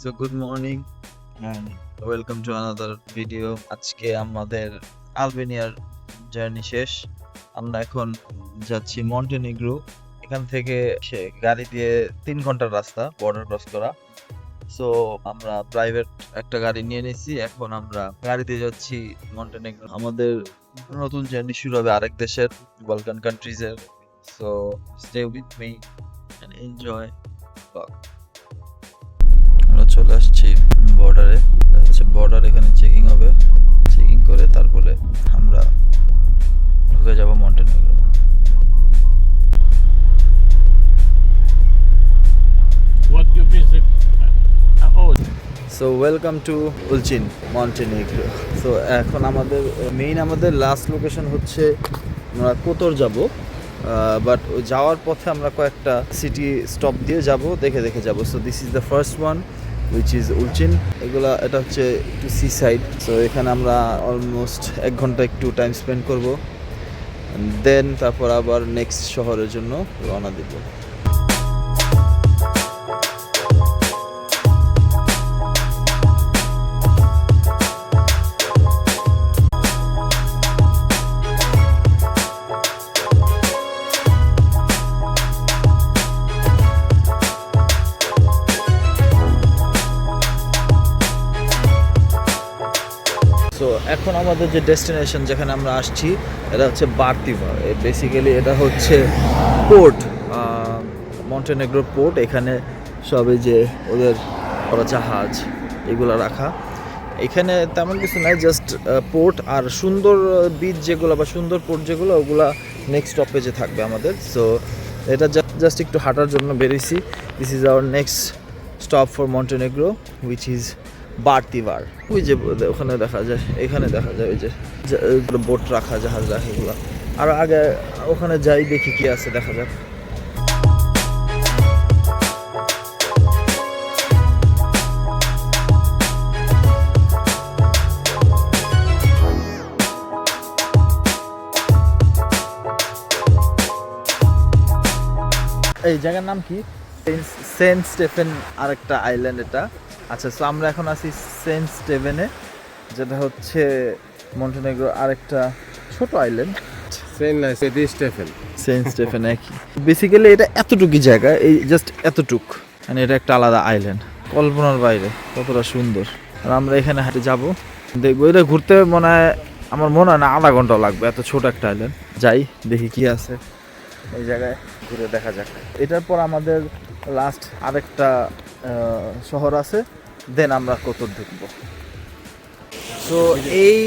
So good morning and welcome to another video. আজকে আমাদের আলবেনিয়ার journey শেষ। আমরা এখন যাচ্ছি মন্টেনিগ্রো। এখান থেকে গাড়ি দিয়ে 3 ঘন্টার রাস্তা বর্ডার ক্রস করা। সো আমরা প্রাইভেট একটা গাড়ি নিয়ে নিয়েছি। এখন আমরা গাড়ি দিয়ে যাচ্ছি মন্টেনিগ্রো। আমাদের নতুন জার্নি শুরু হবে আরেক দেশের বালকান কান্ট্রিজের। So stay with me and enjoy. আমরা চলে আসছি বর্ডারে। হচ্ছে বর্ডার, এখানে চেকিং হবে। চেকিং করে তারপরে আমরা ঢুকে যাব Montenegro. What you visit? So welcome to Ulcinj Montenegro. So এখন আমাদের লাস্ট লোকেশন হচ্ছে আমরা কোতর যাব, বাট যাওয়ার পথে আমরা কয়েকটা সিটি স্টপ দিয়ে যাব, দেখে যাব। So this is the first one which is Ulcinj. এটা হচ্ছে একটু সি সাইড। সো এখানে আমরা অলমোস্ট 1 ঘন্টা একটু টাইম স্পেন্ড করব, দেন তারপর আবার নেক্সট শহরের জন্য রওনা দেব। তো এখন আমাদের যে ডেস্টিনেশন, যেখানে আমরা আসছি, এটা হচ্ছে বার্তিভা। বেসিক্যালি এটা হচ্ছে পোর্ট, মন্টেনিগ্রো পোর্ট। এখানে সবে যে ওদের ওরা জাহাজ এগুলো রাখা, এখানে তেমন কিছু নাই, জাস্ট পোর্ট আর সুন্দর বিচ যেগুলো বা সুন্দর পোর্ট যেগুলো, ওগুলা নেক্সট স্টপেজে থাকবে আমাদের। সো এটা জাস্ট একটু হাঁটার জন্য বেরিয়েছি। This is our next stop for Montenegro which is Bartivar. ওই যে ওখানে দেখা যায়, এখানে দেখা যায় ওই যে বোট রাখা, জাহাজ রাখা, এগুলো। আর আগে ওখানে যাই, দেখি কি আছে, দেখা যাক। এই জায়গার নাম কি? সেন্ট স্টেফেন আরেকটা আইল্যান্ড এটা। আচ্ছা, সো আমরা এখন আছি সেন্ট স্টেভেনে, যেটা হচ্ছে মন্টেনিগ্রো আরেকটা ছোট আইল্যান্ড। সেন্ট স্টেফেন একই। বেসিক্যালি এটা এতটুকু জায়গা, এই জাস্ট এতটুক, মানে এটা একটা আলাদা আইল্যান্ড, কল্পনার বাইরে কতটা সুন্দর। আর আমরা এখানে হাঁটে যাব, দেখবো। এটা ঘুরতে আমার মনে হয় না আধা ঘন্টা লাগবে, এত ছোট একটা আইল্যান্ড। যাই দেখি কি আছে এই জায়গায়, ঘুরে দেখা যাক। এটার পর আমাদের লাস্ট আরেকটা শহর আছে, দেন আমরা কোতর ঢুকবো। সো এই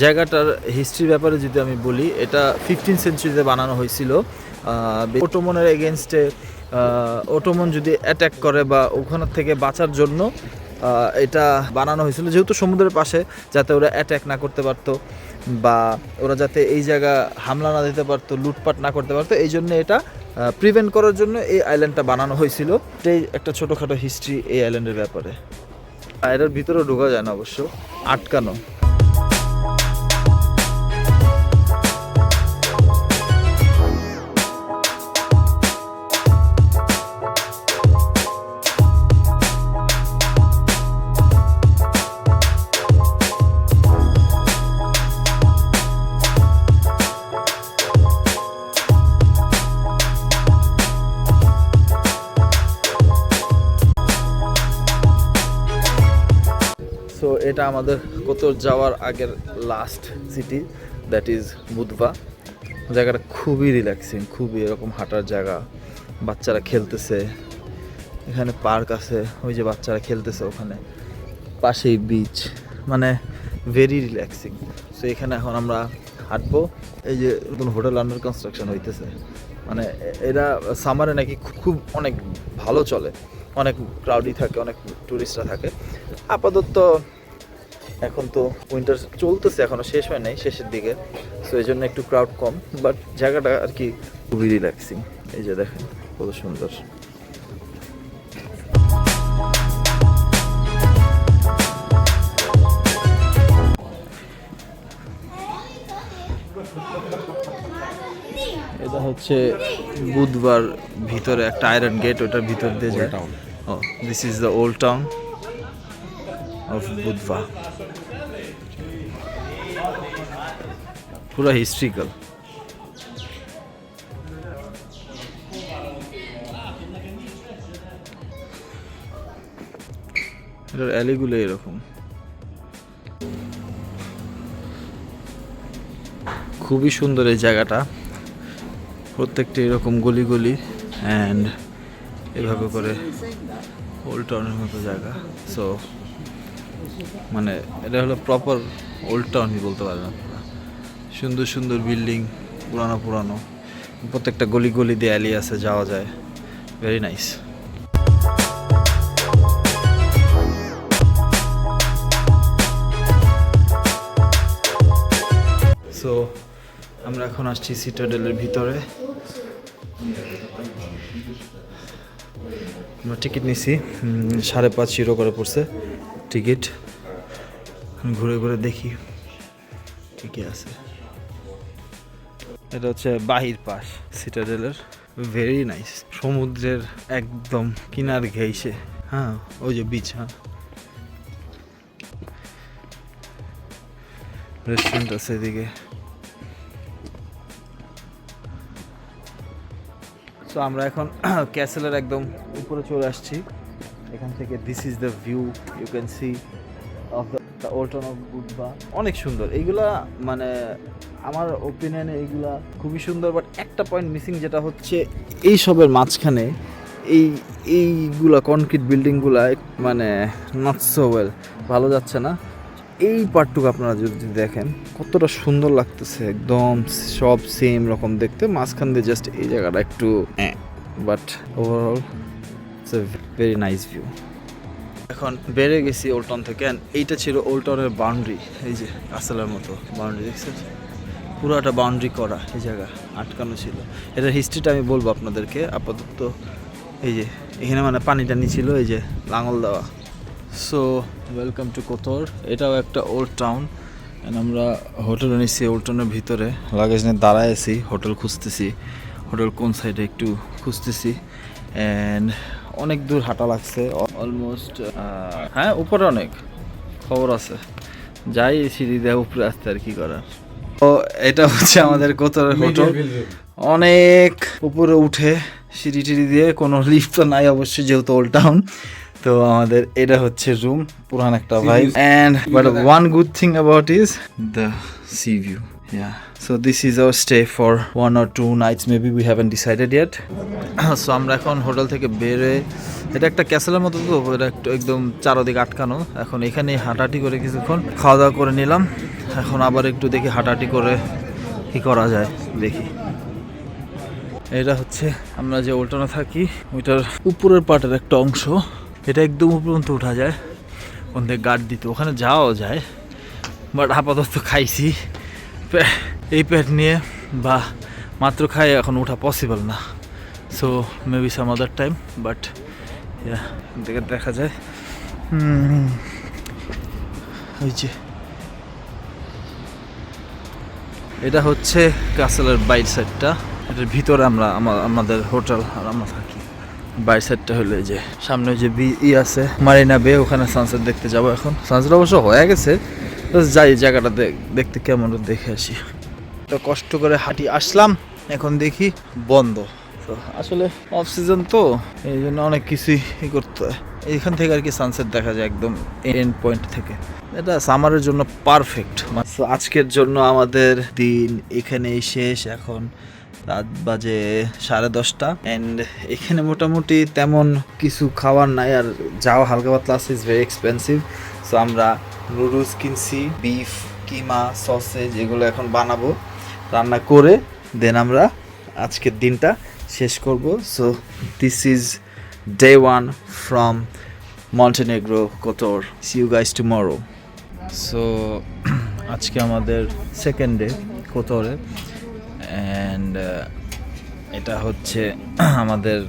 জায়গাটার হিস্ট্রির ব্যাপারে যদি আমি বলি, এটা 15th সেঞ্চুরিতে বানানো হয়েছিল। ওটোমনের এগেনস্টে ওটোমন যদি অ্যাট্যাক করে বা ওখান থেকে বাঁচার জন্য এটা বানানো হয়েছিল, যেহেতু সমুদ্রের পাশে, যাতে ওরা অ্যাট্যাক না করতে পারতো বা ওরা যাতে এই জায়গা হামলা না দিতে পারতো, লুটপাট না করতে পারতো, এই জন্য এটা প্রিভেন্ট করার জন্য এই আইল্যান্ডটা বানানো হয়েছিল। এটাই একটা ছোটোখাটো হিস্ট্রি এই আইল্যান্ডের ব্যাপারে। এটার ভিতরেও ঢোকা যায় না, অবশ্য আটকানো। সো এটা আমাদের কোতর যাওয়ার আগের লাস্ট সিটি, দ্যাট ইজ বুধবা। জায়গাটা খুবই রিল্যাক্সিং, খুবই এরকম হাঁটার জায়গা। বাচ্চারা খেলতেছে, এখানে পার্ক আছে, ওই যে বাচ্চারা খেলতেছে ওখানে, পাশেই বিচ, মানে ভেরি রিল্যাক্সিং। সো এখানে এখন আমরা হাঁটবো। এই যে নতুন হোটেল আন্ডার কনস্ট্রাকশন হইতেছে, মানে এরা সামারে নাকি খুব অনেক ভালো চলে, অনেক ক্রাউডই থাকে, অনেক টুরিস্টরা থাকে। আপাতত এখন তো উইন্টার চলতেছে, এখনও শেষ হয় নাই, শেষের দিকে। সো এই জন্য একটু ক্রাউড কম, বাট জায়গাটা আর কি খুবই রিল্যাক্সিং। এই যে দেখেন কত সুন্দর। এটা হচ্ছে বুধবার ভিতরে একটা আয়রন গেট, ওটার ভিতর দিয়ে যায়। Oh, this is the old town of Budva. পুরা হিস্ট্রিক্যাল। এটার অ্যালিগুলো এরকম, খুবই সুন্দর এই জায়গাটা। প্রত্যেকটা এরকম গলি গলি অ্যান্ড এভাবে করে ওল্ড টাউনের মতো জায়গা। সো মানে এটা হলো প্রপার ওল্ড টাউনই বলতে পারেন আপনারা। সুন্দর সুন্দর বিল্ডিং, পুরানো পুরানো, প্রত্যেকটা গলি গলি দিয়ে অ্যালি আছে, যাওয়া যায়। Very nice. সো আমরা এখন আসছি সিটাডেলের ভিতরে। আমরা টিকিট নিছি 5.5 ইউরো করে পড়ছে টিকিট। ঘুরে ঘুরে দেখি কি কি আছে। এটা হচ্ছে বাহির পাশ সিটাডেলের। ভেরি নাইস, সমুদ্রের একদম কিনার ঘেইসে। হ্যাঁ, ওই যে বিচ। হ্যাঁ, রেস্টুরেন্ট আছে এদিকে। সো আমরা এখন ক্যাসেলের একদম উপরে চলে আসছি। এখান থেকে this is the view, you can see of the old town of Budva. অনেক সুন্দর এইগুলা, মানে আমার ওপিনিয়নে এইগুলা খুবই সুন্দর। বাট একটা পয়েন্ট মিসিং, যেটা হচ্ছে এই সবের মাঝখানে এইগুলা কনক্রিট বিল্ডিংগুলা মানে নট সো ওয়েল, ভালো যাচ্ছে না। এই পার্টটুকু আপনারা যদি দেখেন কতটা সুন্দর লাগতেছে, একদম সব সেম রকম দেখতে, মাঝখান দিয়ে জাস্ট এই জায়গাটা একটু, but overall it's a very nice view. এখন বেড়ে গেছি ওল্ড টাউন থেকে। এইটা ছিল ওল্ড টাউনের বাউন্ডারি, এই যে আসলের মতো বাউন্ডারি দেখছেন, পুরোটা বাউন্ডারি করা, এই জায়গা আটকানো ছিল। এটার হিস্ট্রিটা আমি বলবো আপনাদেরকে আপাতত। এই যে এখানে মানে পানি টানি ছিল, এই যে লাঙল দেওয়া। So welcome to Kotor. এটাও একটা ওল্ড টাউন। আমরা হোটেলে নিচ্ছি ওল্ড টাউনের ভিতরে, লাগেজ নিয়ে দাঁড়ায় আছি, হোটেল খুঁজতেছি, হোটেল কোন সাইডে একটু খুঁজতেছি। অ্যান্ড অনেক দূর হাঁটা লাগছে, অলমোস্ট। হ্যাঁ, উপরে অনেক খবর আছে, যাই সিঁড়ি দেয় উপরে আসতে, আর কি করার। তো এটা হচ্ছে আমাদের কোতরের হোটেল। অনেক উপরে উঠে সিঁড়ি টিড়ি দিয়ে, কোনো লিফট তো নাই অবশ্যই, যেহেতু ওল্ড টাউন। তো আমাদের এটা হচ্ছে রুম, পুরান একটা vibe. And but one good thing about is the sea view. Yeah, so this is our stay for 1 or 2 nights, maybe we haven't decided yet. So আমরা এখন হোটেল থেকে বেরে, এটা একটা ক্যাসেলের মতো, তো এটা একটু একদম চারদিকে আটকানো। এখন এখানে হাঁটাহাঁটি করে কিছুক্ষণ খাওয়া দাওয়া করে নিলাম। এখন আবার একটু দেখি হাঁটাহাঁটি করে কি করা যায়, দেখি। এটা হচ্ছে আমরা যে ওল্ড টাউনে থাকি ওইটার উপরের পার্টের একটা অংশ। এটা একদম উপর পর্যন্ত উঠা যায়, ওখান থেকে গার্ড দিতে, ওখানে যাওয়াও যায়। বাট আপাতত খাইছি এই পেট নিয়ে, বা মাত্র খাই, এখন ওঠা পসিবল না। So maybe some other time, but দেখে দেখা যায়। ওই যে এটা হচ্ছে ক্যাসেলের বাইর সাইডটা, এটার ভিতরে আমরা আমাদের হোটেল আর আমরা থাকি। বাইর সাইডটা হলো যে সামনে যে আছে মারিনা বে, ওখানে সানসেট দেখতে যাবো এখন। সানসেট অবশ্য হয়ে গেছে, যাই জায়গাটা দেখতে কেমন দেখে আসি। তো কষ্ট করে হাঁটি আসলাম, এখন দেখি বন্ধ। তো আসলে অফ সিজন তো, এই জন্য অনেক কিছুই করতে হয়। এইখান থেকে আর কি সানসেট দেখা যায় একদম এন্ড পয়েন্ট থেকে। এটা সামারের জন্য পারফেক্ট। আজকের জন্য আমাদের দিন এখানেই শেষ। এখন রাত বাজে 10:30 অ্যান্ড এখানে মোটামুটি তেমন কিছু খাওয়ার নাই, আর যাও হালকা পাতলা আছে, ইজ ভেরি এক্সপেন্সিভ। সো আমরা নুডলস কিনছি, বিফ, কিমা, সসেজ, এগুলো এখন বানাবো, রান্না করে দেন আমরা আজকের দিনটা শেষ করব। So this is day 1 from Montenegro, Kotor. See you guys tomorrow. So আজকে আমাদের সেকেন্ড ডে কোতরে, অ্যান্ড এটা হচ্ছে আমাদের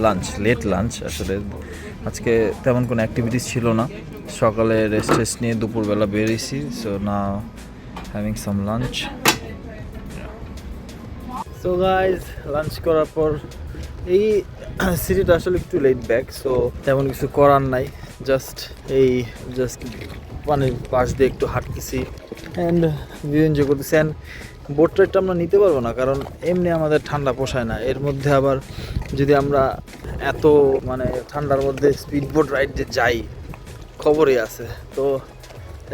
লাঞ্চ, লেট লাঞ্চ। আসলে আজকে তেমন কোনো অ্যাক্টিভিটিস ছিল না, সকালে রেস্ট নিয়ে দুপুরবেলা বেরিয়েছি। So now having some lunch. So guys, lunch করার পর এই সিটিটা আসলে একটু লেট ব্যাক, সো তেমন কিছু করার নাই, জাস্ট পানির পাশ দিয়ে একটু হাঁটতেছি অ্যান্ড ভিউ এনজয় করতেছি। অ্যান্ড বোট রাইডটা আমরা নিতে পারবো না, কারণ এমনি আমাদের ঠান্ডা পোষায় না, এর মধ্যে আবার যদি আমরা এত মানে ঠান্ডার মধ্যে স্পিড বোট রাইড যে যাই খবরই আছে, তো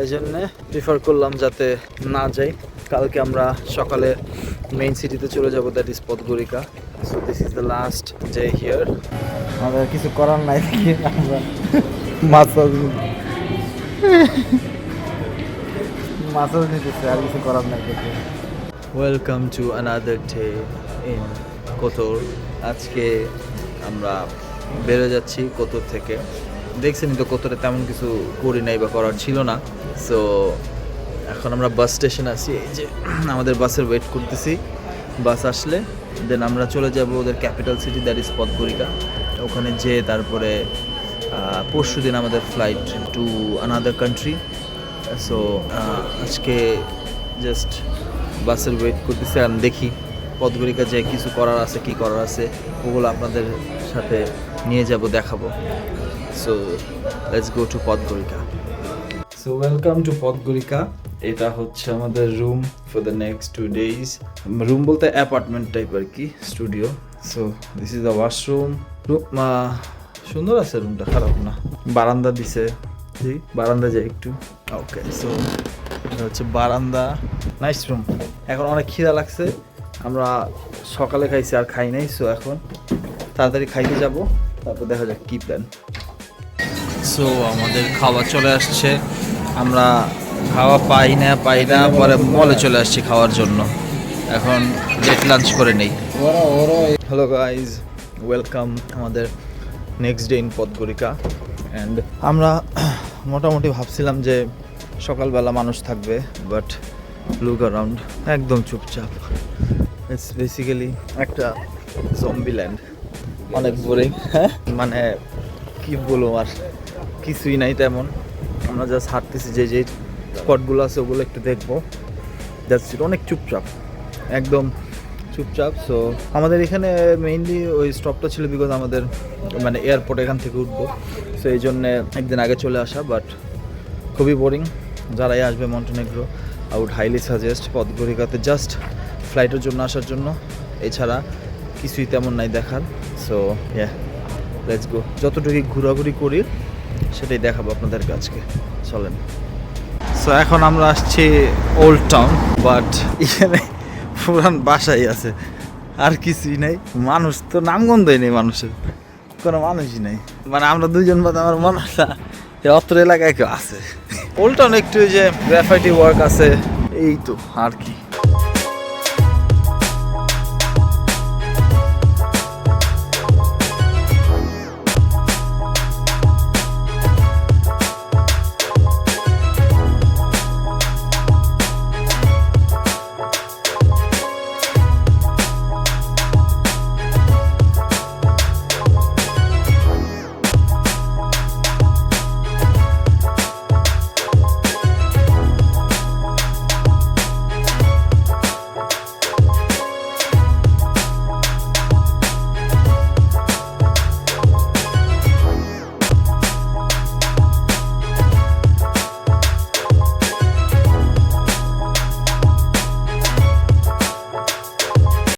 এই জন্যে প্রিফার করলাম যাতে না যাই। কালকে আমরা সকালে মেইন সিটিতে চলে যাব, that is Podgorica. So this is the last day here. আমাদের কিছু করার নাই, আমরা মাসাজ নিতেছি, আর কিছু করার নাই। Welcome to another day in Kotor. আজকে আমরা বেরো যাচ্ছি কোতর থেকে। দেখছেনই তো কোতরে তেমন কিছু করি নাই বা করার ছিল না। সো এখন আমরা বাস স্টেশন আছি, এই যে আমাদের বাসের ওয়েট করতেছি। বাস আসলে দেন আমরা চলে যাব ওদের ক্যাপিটাল সিটি, দ্যাট ইজ পদগরিকা। ওখানে যেয়ে তারপরে পরশু দিন আমাদের flight to another country. So আজকে জাস্ট বাসের ওয়েট করতেছি, আর দেখি পদগরিকা যে কিছু করার আছে, কি করার আছে ওগুলো আপনাদের সাথে নিয়ে যাব, দেখাবো। So let's go to Podgorica. So welcome to Podgorica. এটা হচ্ছে আমাদের room for the next 2 days। Room বলতে অ্যাপার্টমেন্ট টাইপ আর কি, studio. So this is the washroom. সুন্দর আছে রুমটা, খারাপ না। বারান্দা দিছে, জি বারান্দা যাই একটু। ওকে, সো এটা হচ্ছে বারান্দা, নাইস রুম। এখন অনেক খিদা লাগছে, আমরা সকালে খাইছি আর খাই নাই। সো এখন তাড়াতাড়ি খাইতে যাব, তারপর দেখা যাক কী প্ল্যান। সো আমাদের খাওয়া চলে আসছে, আমরা খাওয়া পাই না পরে মলে চলে আসছি খাওয়ার জন্য। এখন লেট লাঞ্চ করে নেই। হ্যালো গাইজ, ওয়েলকাম আমাদের নেক্সট ডে ইন পদগরিকা। অ্যান্ড আমরা মোটামুটি ভাবছিলাম যে সকালবেলা মানুষ থাকবে, বাট লুক অ্যারাউন্ড একদম চুপচাপ। ইটস বেসিক্যালি একটা জম্বি ল্যান্ড, অনেক বোরিং। হ্যাঁ মানে কি বলবো, আর কিছুই নাই তেমন। আমরা জাস্ট হাঁটতেছি, যে স্পটগুলো আছে ওগুলো একটু দেখবো, দ্যাটস ইট। অনেক চুপচাপ, একদম চুপচাপ। সো আমাদের এখানে মেইনলি ওই স্টপটা ছিল বিকজ আমাদের মানে এয়ারপোর্ট এখান থেকে উঠবো, সো এই জন্যে একদিন আগে চলে আসা। বাট খুবই বোরিং। যারাই আসবে Montenegro, I would highly suggest পদগরিকাতে জাস্ট ফ্লাইটের জন্য আসার জন্য, এছাড়া কিছুই তেমন নাই দেখার। So yeah, let's go. যতটুকু ঘোরাঘুরি করি সেটাই দেখাবো আপনাদেরকে আজকে, চলেন। সো এখন আমরা আসছি ওল্ড টাউন, বাট এখানে পুরান বাসাই আছে, আর কিছুই নাই। মানুষ তো নামগন্ধই নেই, মানুষের কোনো মানুষই নেই। মানে আমরা দুজন বাদে আমার মনে হয় না অত্র এলাকায় কেউ আছে। ওল্ড টাউন একটু যে গ্রাফাইটি ওয়ার্ক আছে, এই তো আর কি।